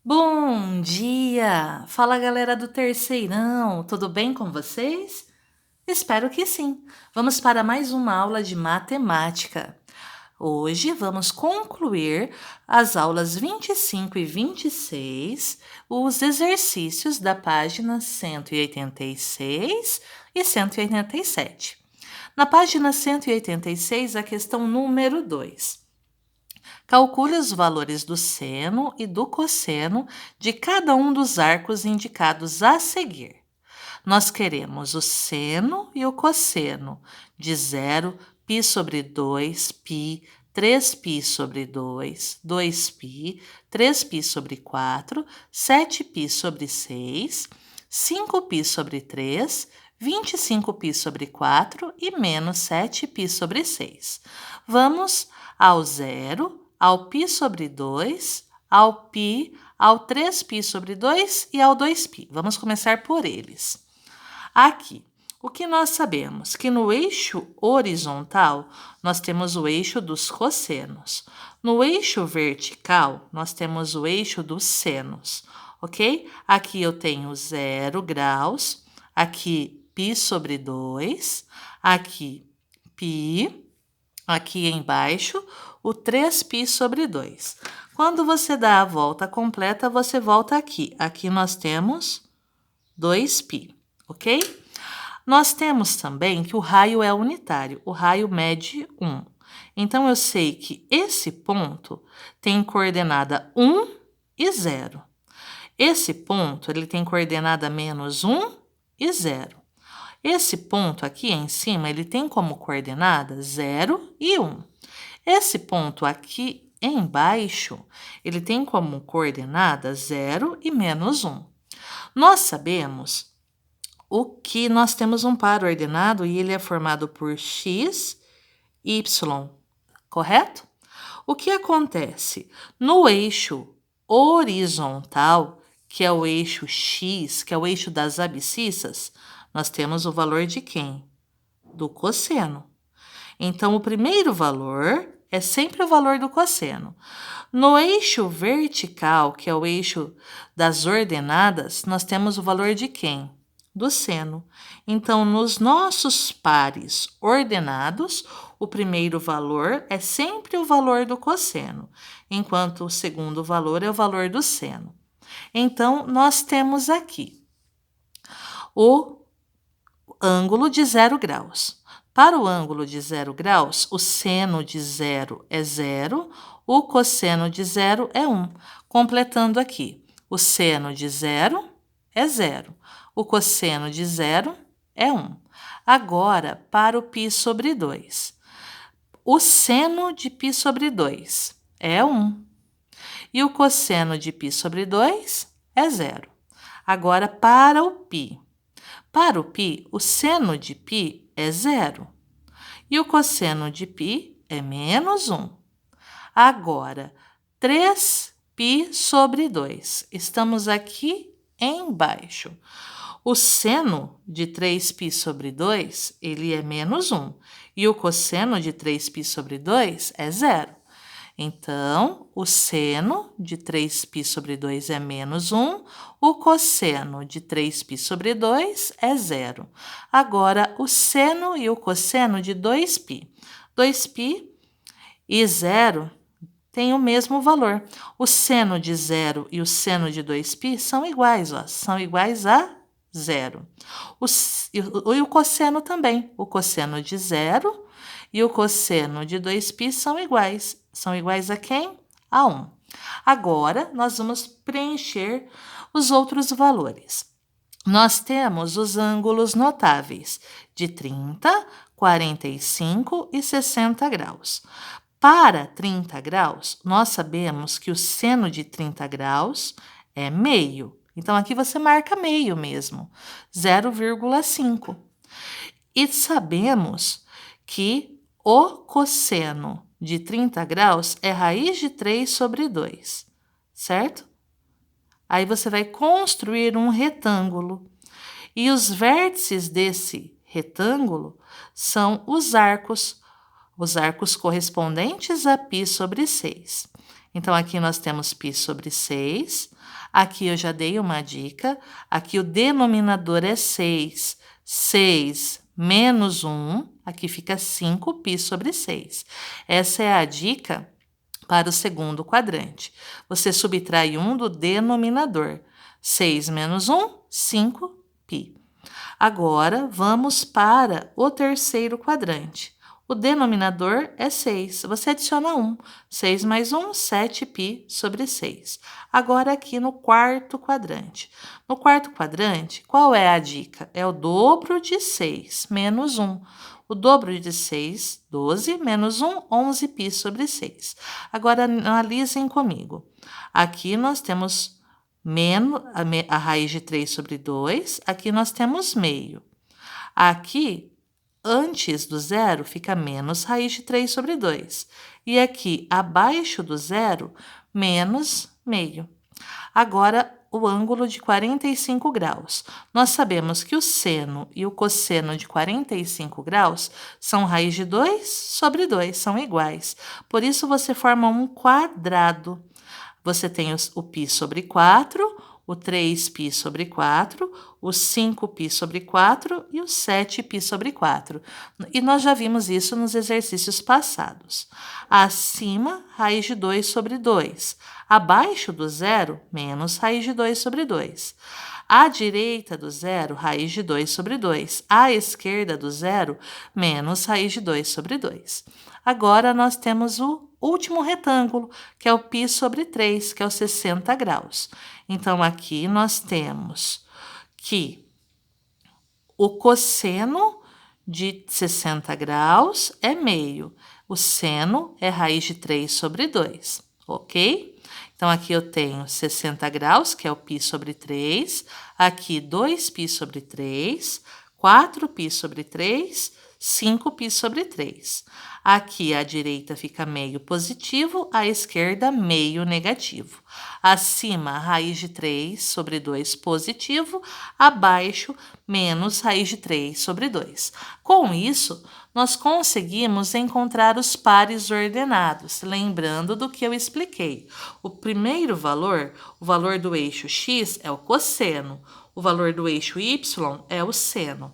Bom dia! Fala galera do terceirão, tudo bem com vocês? Espero que sim. Vamos para mais uma aula de matemática. Hoje vamos concluir as aulas 25 e 26, os exercícios da página 186 e 187. Na página 186, a questão número 2. Calcule os valores do seno e do cosseno de cada um dos arcos indicados a seguir. Nós queremos o seno e o cosseno de 0, π sobre 2, π, 3π sobre 2, 2π, 3π sobre 4, 7π sobre 6, 5π sobre 3, 25π sobre 4 e menos 7π sobre 6. Vamos ao zero, ao π sobre 2, ao π, ao 3π sobre 2 e ao 2π. Vamos começar por eles. Aqui, o que nós sabemos? Que no eixo horizontal, nós temos o eixo dos cossenos. No eixo vertical, nós temos o eixo dos senos, ok? Aqui eu tenho 0 graus, aqui π sobre 2, aqui π, aqui embaixo o 3π sobre 2. Quando você dá a volta completa, você volta aqui. Aqui nós temos 2π, ok? Nós temos também que o raio é unitário, o raio mede 1. Então, eu sei que esse ponto tem coordenada 1 e 0. Esse ponto ele tem coordenada menos 1 e 0. Esse ponto aqui em cima ele tem como coordenada 0 e 1. Esse ponto aqui embaixo ele tem como coordenada 0 e menos 1. Nós sabemos o que nós temos um par ordenado e ele é formado por x, y, correto? O que acontece? No eixo horizontal, que é o eixo x, que é o eixo das abscissas, nós temos o valor de quem? Do cosseno. Então, o primeiro valor é sempre o valor do cosseno. No eixo vertical, que é o eixo das ordenadas, nós temos o valor de quem? Do seno. Então, nos nossos pares ordenados, o primeiro valor é sempre o valor do cosseno, enquanto o segundo valor é o valor do seno. Então, nós temos aqui o ângulo de 0 graus. Para o ângulo de 0 graus, o seno de 0 é 0, o cosseno de 0 é 1. Completando aqui, o seno de 0 é 0, o cosseno de 0 é 1. Agora, para o π sobre 2. O seno de π sobre 2 é 1 e o cosseno de π sobre 2 é 0. Agora, para o π. Para o π, o seno de π é 0 e o cosseno de π é menos 1. Agora, 3π sobre 2. Estamos aqui embaixo. O seno de 3π sobre 2, ele é menos 1 e o cosseno de 3π sobre 2 é 0. Então, o seno de 3π sobre 2 é menos 1, o cosseno de 3π sobre 2 é 0. Agora, o seno e o cosseno de 2π. 2π e 0 têm o mesmo valor. O seno de 0 e o seno de 2π são iguais, ó, são iguais a 0. E o cosseno também. O cosseno de 0 e o cosseno de 2π são iguais. São iguais a quem? A 1. Agora, nós vamos preencher os outros valores. Nós temos os ângulos notáveis de 30, 45 e 60 graus. Para 30 graus, nós sabemos que o seno de 30 graus é meio. Então, aqui você marca meio mesmo, 0,5. E sabemos que o cosseno de 30 graus é raiz de 3 sobre 2, certo? Aí você vai construir um retângulo. E os vértices desse retângulo são os arcos correspondentes a π sobre 6. Então, aqui nós temos π sobre 6. Aqui eu já dei uma dica. Aqui o denominador é 6. 6 menos 1, aqui fica 5π sobre 6. Essa é a dica para o segundo quadrante. Você subtrai 1 do denominador. 6 menos 1, 5π. Agora, vamos para o terceiro quadrante. O denominador é 6. Você adiciona 1. 6 mais 1, 7π sobre 6. Agora, aqui no quarto quadrante. No quarto quadrante, qual é a dica? É o dobro de 6 menos 1. O dobro de 6, 12, menos 1, 11π sobre 6. Agora, analisem comigo. Aqui nós temos menos, a raiz de 3 sobre 2. Aqui nós temos meio. Aqui, antes do zero, fica menos raiz de 3 sobre 2. E aqui, abaixo do zero, menos meio. Agora, o ângulo de 45 graus. Nós sabemos que o seno e o cosseno de 45 graus são raiz de 2 sobre 2, são iguais. Por isso, você forma um quadrado. Você tem o π sobre 4, o 3π sobre 4, o 5π sobre 4 e o 7π sobre 4. E nós já vimos isso nos exercícios passados. Acima, raiz de 2 sobre 2. Abaixo do zero, menos raiz de 2 sobre 2. À direita do zero, raiz de 2 sobre 2. À esquerda do zero, menos raiz de 2 sobre 2. Agora, nós temos o último retângulo, que é o π sobre 3, que é os 60 graus. Então, aqui nós temos que o cosseno de 60 graus é meio. O seno é raiz de 3 sobre 2, ok? Então, aqui eu tenho 60 graus, que é o π sobre 3. Aqui, 2π sobre 3. 4π sobre 3. 5π sobre 3. Aqui, à direita fica meio positivo, à esquerda, meio negativo. Acima, raiz de 3 sobre 2 positivo. Abaixo, menos raiz de 3 sobre 2. Com isso, nós conseguimos encontrar os pares ordenados, lembrando do que eu expliquei. O primeiro valor, o valor do eixo x, é o cosseno. O valor do eixo y é o seno.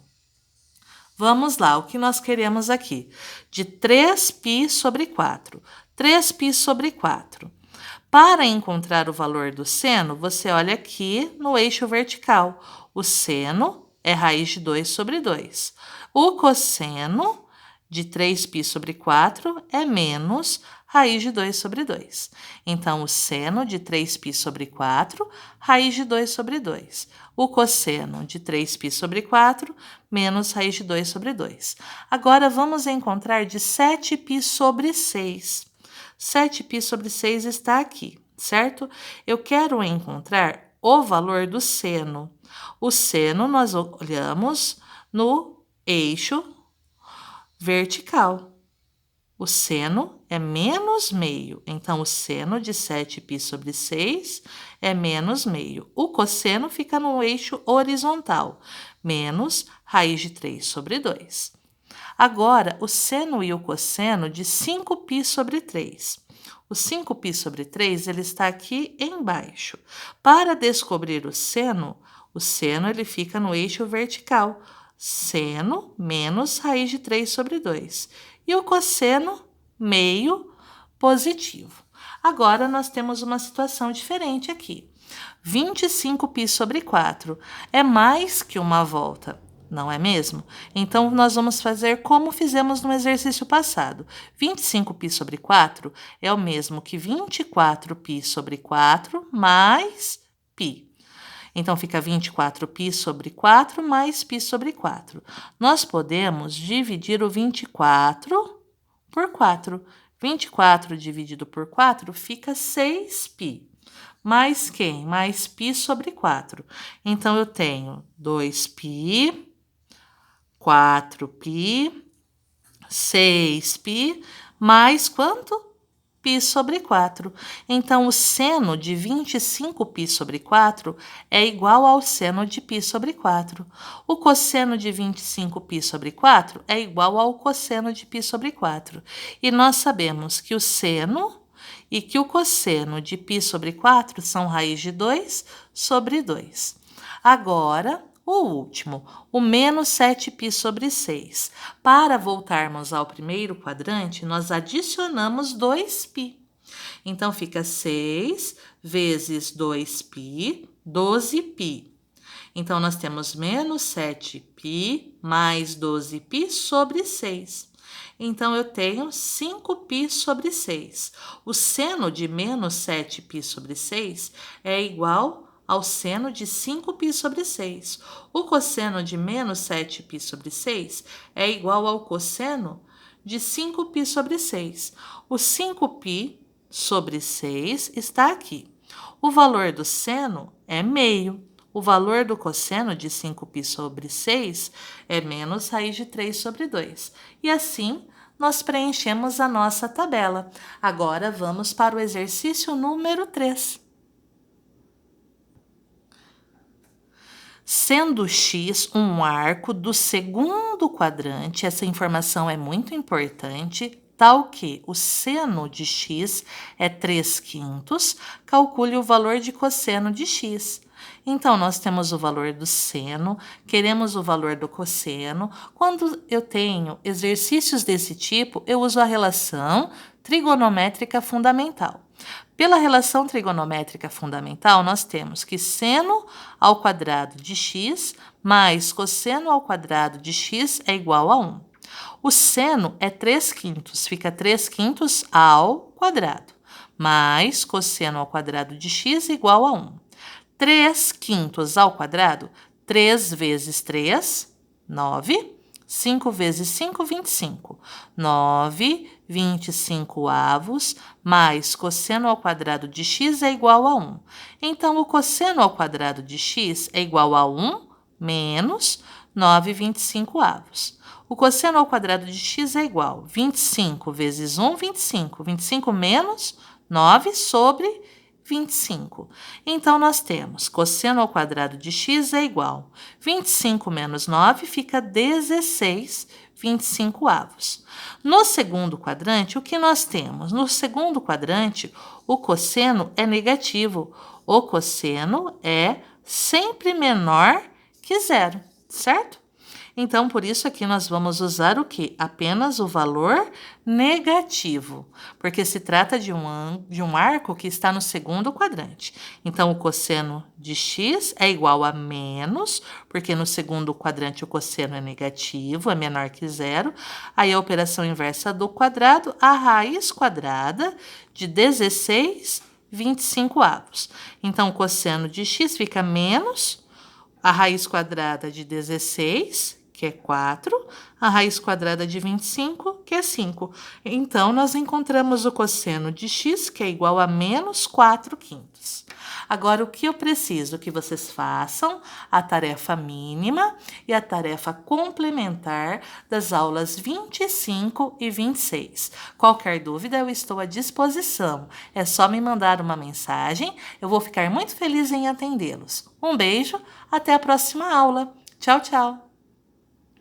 Vamos lá, o que nós queremos aqui? De 3π sobre 4. 3π sobre 4. Para encontrar o valor do seno, você olha aqui no eixo vertical. O seno é raiz de 2 sobre 2. O cosseno de 3π sobre 4 é menos raiz de 2 sobre 2. Então, o seno de 3π sobre 4, raiz de 2 sobre 2. O cosseno de 3π sobre 4, menos raiz de 2 sobre 2. Agora, vamos encontrar de 7π sobre 6. 7π sobre 6 está aqui, certo? Eu quero encontrar o valor do seno. O seno nós olhamos no eixo vertical. O seno é menos meio, então o seno de 7π sobre 6 é menos meio. O cosseno fica no eixo horizontal, menos raiz de 3 sobre 2. Agora, o seno e o cosseno de 5π sobre 3. O 5π sobre 3 ele está aqui embaixo. Para descobrir o seno ele fica no eixo vertical, seno menos raiz de 3 sobre 2. E o cosseno, meio positivo. Agora, nós temos uma situação diferente aqui. 25π sobre 4 é mais que uma volta, não é mesmo? Então, nós vamos fazer como fizemos no exercício passado. 25π sobre 4 é o mesmo que 24π sobre 4 mais π. Então, fica 24π sobre 4 mais π sobre 4. Nós podemos dividir o 24 por 4. 24 dividido por 4 fica 6π. Mais quem? Mais π sobre 4. Então, eu tenho 2π, 4π, 6π, mais quanto? π sobre 4. Então, o seno de 25π sobre 4 é igual ao seno de π sobre 4. O cosseno de 25π sobre 4 é igual ao cosseno de π sobre 4. E nós sabemos que o seno e que o cosseno de π sobre 4 são raiz de 2 sobre 2. Agora, o último, o menos 7π sobre 6. Para voltarmos ao primeiro quadrante, nós adicionamos 2π. Então, fica 6 vezes 2π, 12π. Então, nós temos menos 7π mais 12π sobre 6. Então, eu tenho 5π sobre 6. O seno de menos 7π sobre 6 é igual ao seno de 5π sobre 6. O cosseno de menos 7π sobre 6 é igual ao cosseno de 5π sobre 6. O 5π sobre 6 está aqui. O valor do seno é meio. O valor do cosseno de 5π sobre 6 é menos raiz de 3 sobre 2. E assim, nós preenchemos a nossa tabela. Agora, vamos para o exercício número 3. Sendo x um arco do segundo quadrante, essa informação é muito importante, tal que o seno de x é 3/5, calcule o valor de cosseno de x. Então, nós temos o valor do seno, queremos o valor do cosseno. Quando eu tenho exercícios desse tipo, eu uso a relação trigonométrica fundamental. Pela relação trigonométrica fundamental, nós temos que seno ao quadrado de x mais cosseno ao quadrado de x é igual a 1. O seno é 3/5, fica 3/5 ao quadrado, mais cosseno ao quadrado de x igual a 1. 3/5 ao quadrado, 3 vezes 3, 9. 5 vezes 5, 25. 9, 25avos, mais cosseno ao quadrado de x é igual a 1. Então, o cosseno ao quadrado de x é igual a 1 menos 9, 25avos. O cosseno ao quadrado de x é igual a 25 vezes 1, 25. 25 menos 9 sobre 25. Então, nós temos cosseno ao quadrado de x é igual a 25 menos 9 fica 16 25avos. No segundo quadrante, o que nós temos? No segundo quadrante, o cosseno é negativo. O cosseno é sempre menor que zero, certo? Então, por isso aqui nós vamos usar o quê? Apenas o valor negativo, porque se trata de um arco que está no segundo quadrante. Então, o cosseno de x é igual a menos, porque no segundo quadrante o cosseno é negativo, é menor que zero. Aí, a operação inversa do quadrado, a raiz quadrada de 16 25avos. Então, o cosseno de x fica menos a raiz quadrada de 16, que é 4, a raiz quadrada de 25, que é 5. Então, nós encontramos o cosseno de x, que é igual a menos 4/5. Agora, o que eu preciso? Que vocês façam a tarefa mínima e a tarefa complementar das aulas 25 e 26. Qualquer dúvida, eu estou à disposição. É só me mandar uma mensagem, eu vou ficar muito feliz em atendê-los. Um beijo, até a próxima aula. Tchau, tchau!